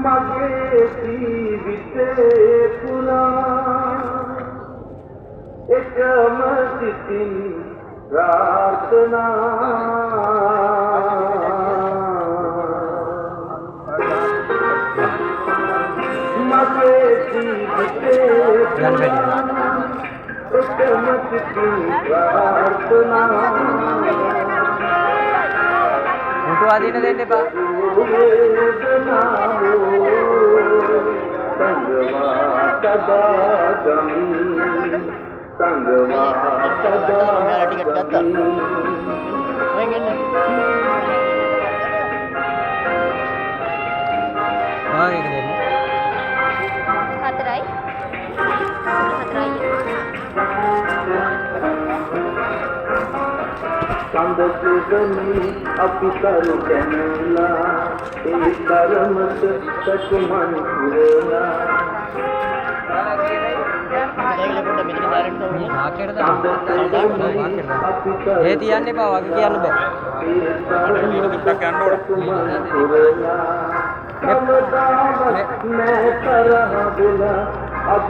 मगे जीविते पुरा एक मस्जिद प्रार्थना मगे जीविते एक मस्जिद प्रार्थना फोटो आदि न देने पा संदसुगनी अपिकर कहना एक करमत सच मन पुरना තියන්න එපා වගේ කියන්න බෑ मैं तरह बुला अब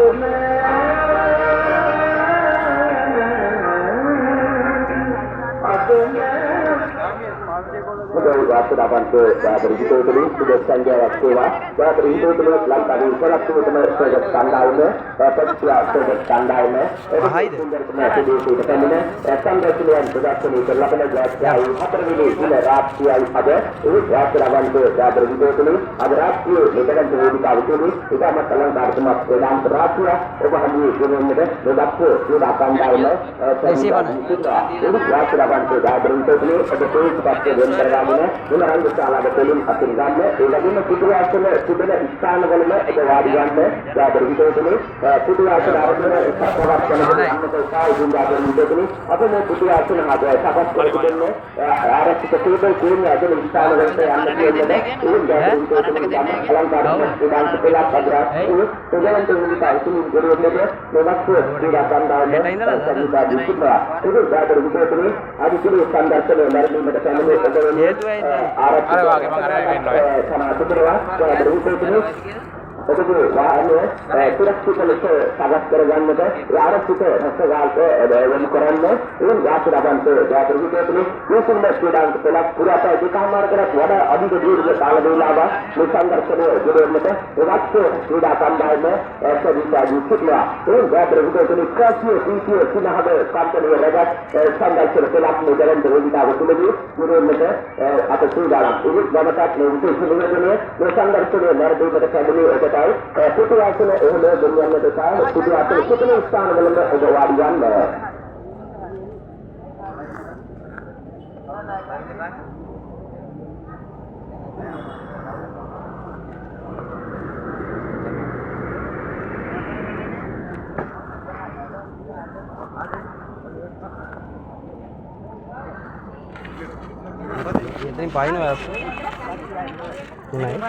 Waktu dapat ke begitu itu sudah sanjaya sewa. Begitu itu lantar di sana tu sudah standarnya, sudah standarnya. Itu depannya. Standar sembilan sudah sembilan. Lapangan jauh. Apa ini? Ini rapi ada. Ini waktu dapat ke begitu itu ada rapi. Lepas itu di kau itu kita masalah dari semua dalam rapi ya. Apa lagi? Ini sudah sudah standarnya. Ini waktu dapat ke begitu itu ada tu pasti benar. Unahan salah betul asalnya. Ini situasi sudah istana kalau ada wadiannya. Ya begitu ini situasi ada sahabat kalau kita tahu juga begitu ini. Apa mau situasi ada sahabat kalau ini ada sesuatu yang ada istana kalau anda lihat ini jadi kalau sudah setelah pada itu sudah untuk kita itu berikutnya memang sudah tanda-tanda kita di situ. Itu sudah begitu ini ada juga standar sebenarnya mereka ini sama sebenarnya berhubung ini itu wahana surakshit lese sagat karagan mata yaar sute rasgal ko evam karan me in yaatra bantu yaatra gitu ini yesun me sudan pela pura ta dikamar kara wada adhiga deerga kala velava musandarsane jude mata waktu sudah pandai me aisa visaji sitla in yaatra gitu ini kasih itu sinahade company ragat sandarsane pela mudaran deerga gotulagi jude mata atau sudah ini bamatat itu sebenarnya musandarsane nardu mata family Situasi ini dunia besar, situasi itu istana dalam wadian. Ini paling apa? Ini.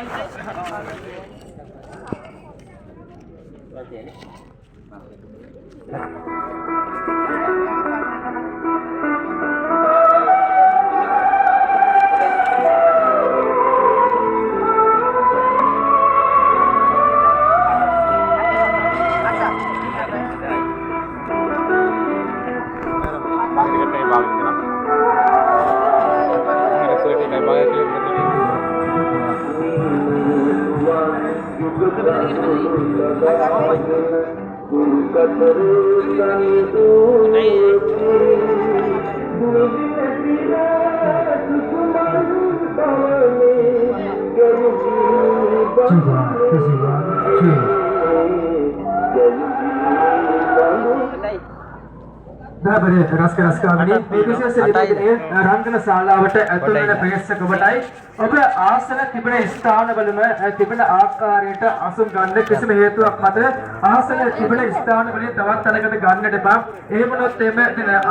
බරේ රස්කාවනි මේ විශේෂ නිවේදනයේ රංගන ශාලාවට ඇතුළු වෙන ප්‍රේක්ෂක ඔබටයි ඔබ ආසන තිබෙන ස්ථානවලම තිබෙන ආකාරයට අසුන් ගන්න කිසිම හේතුවක් මත ආසන තිබෙන ස්ථානවලින් තවත් තැනකට ගන්නට එපා. එහෙමනොත් එමෙ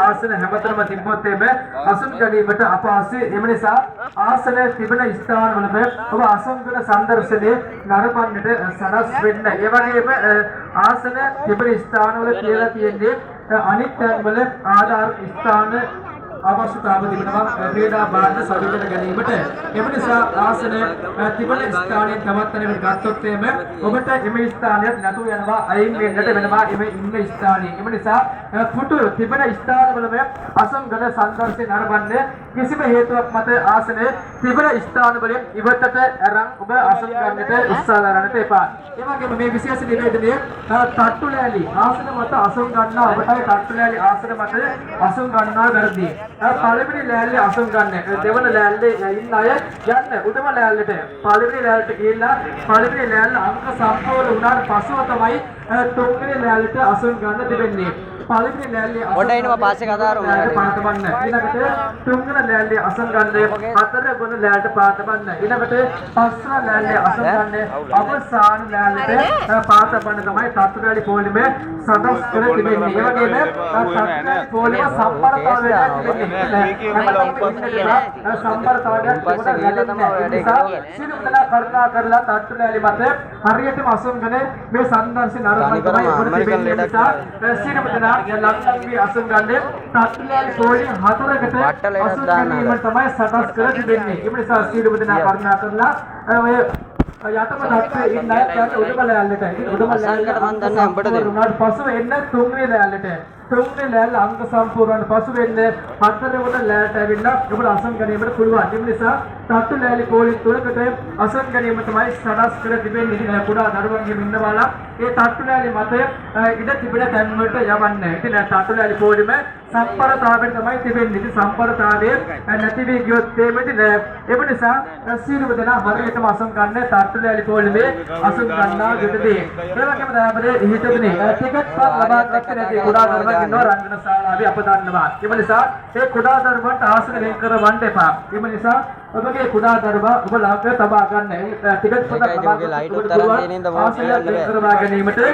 ආසන හැමතැනම තිබ්බොත් එමෙ අසුන් ගැනීමට අපහසුයි. එම නිසා ආසන තිබෙන ස්ථානවලම ඔබ අසංගන සංදර්ශනයේ නරඹන්නට සනස් වෙන්න. ඒ වගේම ආසන තිබෙන ස්ථානවල කියලා තියෙන්නේ අනිත් තැන්වල ආධාර ස්ථාන අවශ්‍යතාව තිබෙනවා ක්‍රීඩා භාණ්ඩ සවිකර ගැනීමට. එම නිසා ආසන තිබෙන ස්ථානයේ තවත් තැනකට ගත්තොත් එමෙ ඔබට එම ස්ථානයට නැතු යනවා අයින් වෙන්නට වෙනවා එමෙ ඉන්න ස්ථානයේ. එම නිසා පුටු තිබෙන ස්ථානවලම අසංගන සංදර්ශනය නරඹන්නේ කිසිම හේතුවක් මත ආසනයේ තිබෙන ස්ථානවලින් ඉවතට අරන් ඔබ අසුන් ගන්නට උත්සාහ කරන්නට එපා. ඒ වගේම මේ විශේෂ නිවේදනයේ තට්ටු ලෑලි ආසන මත අසුන් ගන්නා ඔබටයි තට්ටු ලෑලි ආසන මත අසුන් ගන්නා වැරදි. පළවෙනි ලෑල්ලේ අසුන් ගන්න. දෙවන ලෑල්ලේ ඉන්න අය යන්න උඩම ලෑල්ලට. පළවෙනි ලෑල්ලට ගිහිල්ලා පළවෙනි ලෑල්ල අංක සම්පූර්ණ වුණාට පස්සෙ තමයි තුන්වෙනි ලෑල්ලට අසුන් ගන්න දෙන්නේ. පළවෙනි ලෑල්ලේ ඔඩ එනවා පාස්සේ කතා කරමු. පාත බන්න. ඊළඟට තුන්වෙනි ලෑල්ලේ අසුන් ගන්න. හතරවෙනි ලෑල්ලට පාත බන්න. ඊළඟට පස්වෙනි ලෑල්ලේ අසුන් ගන්න. අවසාන ලෑල්ලට පාත බන්න තමයි තත්ත්වවලි පොලිමේ සදස් කර තිබෙන්නේ. ඒ වගේම තත්ත්වවලි පොලිම සම්පූර්ණතාවයට සම්පූර්ණතාවයක් සිනුතලා කරුණා කරලා තත්ත්වවලි මත හරියටම අසුන් ගන්නේ මේ සංදර්ශන නරඹන තමයි ඔබට තිබෙන්නේ. නිසා සිනුතලා ලංකාවේ අසුන් ගන්නේ තත්ත්වවලි පොලිම හතරකට අසුන් ගැනීම තමයි සකස් කර තිබෙන්නේ. ඒ නිසා සිනුතලා කරුණා කරලා ඔය යටම තත්ත්වයේ ඉන්න අය උඩම ලෑල්ලට උඩම ලෑල්ලට මම දන්නේ උඹට දෙන්න. උනාට පස්සෙ එන්න තුන්වෙනි ලෑල්ලට. තුන්වෙනි ලෑල්ල අංක සම්පූර්ණ පසු වෙන්න හතරවෙනි ලෑල්ලට ඇවිල්ලා ඔබට අසන් ගැනීමට පුළුවන්. ඒ නිසා තත්ත්ව ලෑලි පොලිස් තුනකට අසන් ගැනීම තමයි සකස් කර තිබෙන්නේ. කුඩා දරුවන්ගේ ඉන්නවාලා ඒ තත්ත්ව ලෑලි මත ඉඩ තිබෙන තැන් වලට යවන්නේ. ඉතින් තත්ත්ව ලෑලි පොලිම සම්පරතාවයෙන් තමයි තිබෙන්නේ. ඉතින් සම්පරතාවයේ නැති වී ගියොත් එමෙදී නෑ. ඒ නිසා සියලුම දෙනා හරියටම අසන් ගන්න තත්ත්ව ලෑලි පොලිමේ අසන් ගන්නා යුතුයදී. ඒ වගේම දැන් හිතෙන්නේ ටිකට් පත් ලබා ගන්න නැති කුඩා දරුවන් ඉන්නවා රංගන ශාලාවේ අප දන්නවා. ඒ නිසා ඒ කුඩා දරුවන්ට ආසන වෙන් කරවන්න එපා. ඒ නිසා ඔබගේ කුඩා දරුවා ඔබ ළඟ තබා ගන්න. ටිකට් පොතක් ලබා ගන්න ආසනය වෙන් කරවා ගැනීමට. ඒ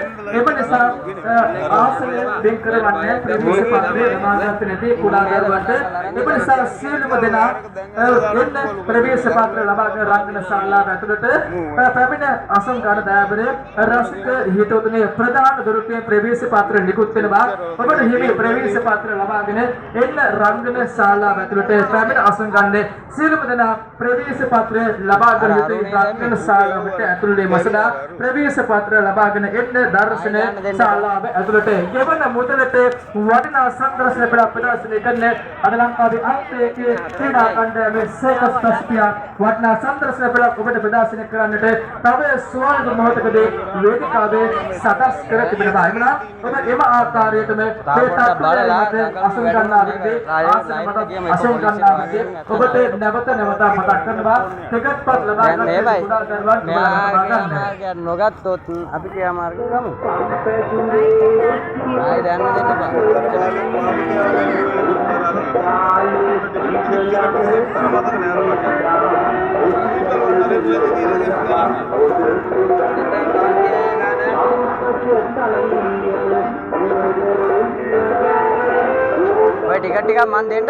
නිසා ආසනය වෙන් කරවන්නේ ප්‍රවේශ පත්‍රය ලබාගත් නැති කුඩා දරුවන්ට. ඒ නිසා සියලුම දෙනා එන්න ප්‍රවේශ පත්‍ර ලබා ගන්න රංගන ශාලාව ඇතුළට පැමිණ අසන් ගන්න දයාබරේ රසික හිතවතුනේ ප්‍රධාන දොරටුවේ ප්‍රවේශ පත්‍ර නිකුත් වෙනවා. ඔබට හිමි ප්‍රවේශ පත්‍ර ලබාගෙන එන්න රංගන ශාලාව ඇතුළට පැමිණ අසන් ගන්න. සියලුම දෙනා ප්‍රවේශ පත්‍ර ලබා ගන්න යුතුයි. රංගන ශාලාවට ඇතුළේ මසදා ප්‍රවේශ පත්‍ර ලබාගෙන එන්න දර්ශන ශාලාව ඇතුළට. ගෙවන මුදලට වටිනා සංදර්ශන ප්‍රදර්ශනය කරන අද ලංකාවේ අන්තයේ ක්‍රීඩා කණ්ඩායමේ සේකස් ප්‍රස්පියා වටිනා සංදර්ශන ඔබට ප්‍රදර්ශනය කරන්නට තව ස්වල්ප මොහොතකදී වේදිකාවේ සකස් කර තිබෙනවා. එමනම් ඔබ එම ආකාරයටම මේ තත්ත්වයට අසුන් ගන්නා විදිහේ ආසන මත අසුන් ගන්නා විදිහේ ඔබට නැවත නැවත මතක් කරනවා. ටිකට් පත් ලබා ගන්න කුඩා දරුවන් ලබා ගන්න. නොගත්තොත් අපි කියා මාර්ග ගමු. ආයි දැන් දෙන්න බෑ. ඔය ටික මන් දෙන්නද?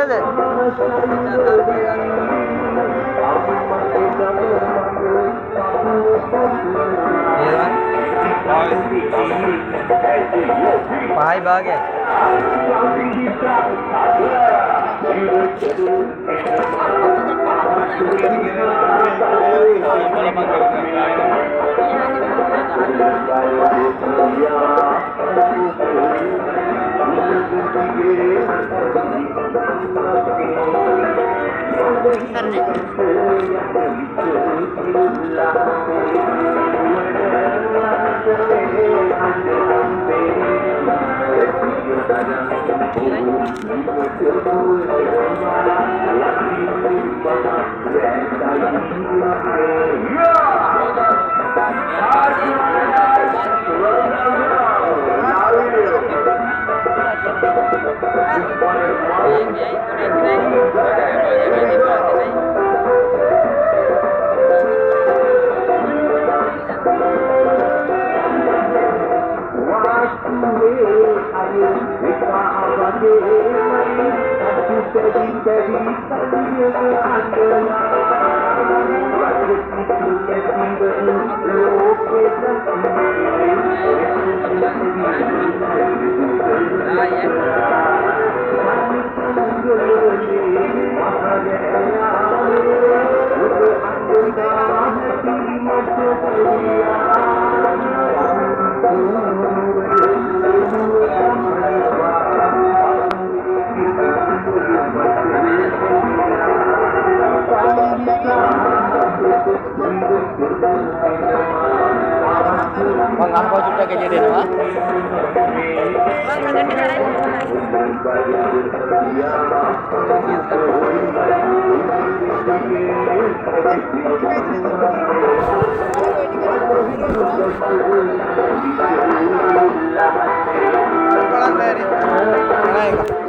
පහයි භාගය. Yeah. Bang, angkau juga kejadian apa? Bang,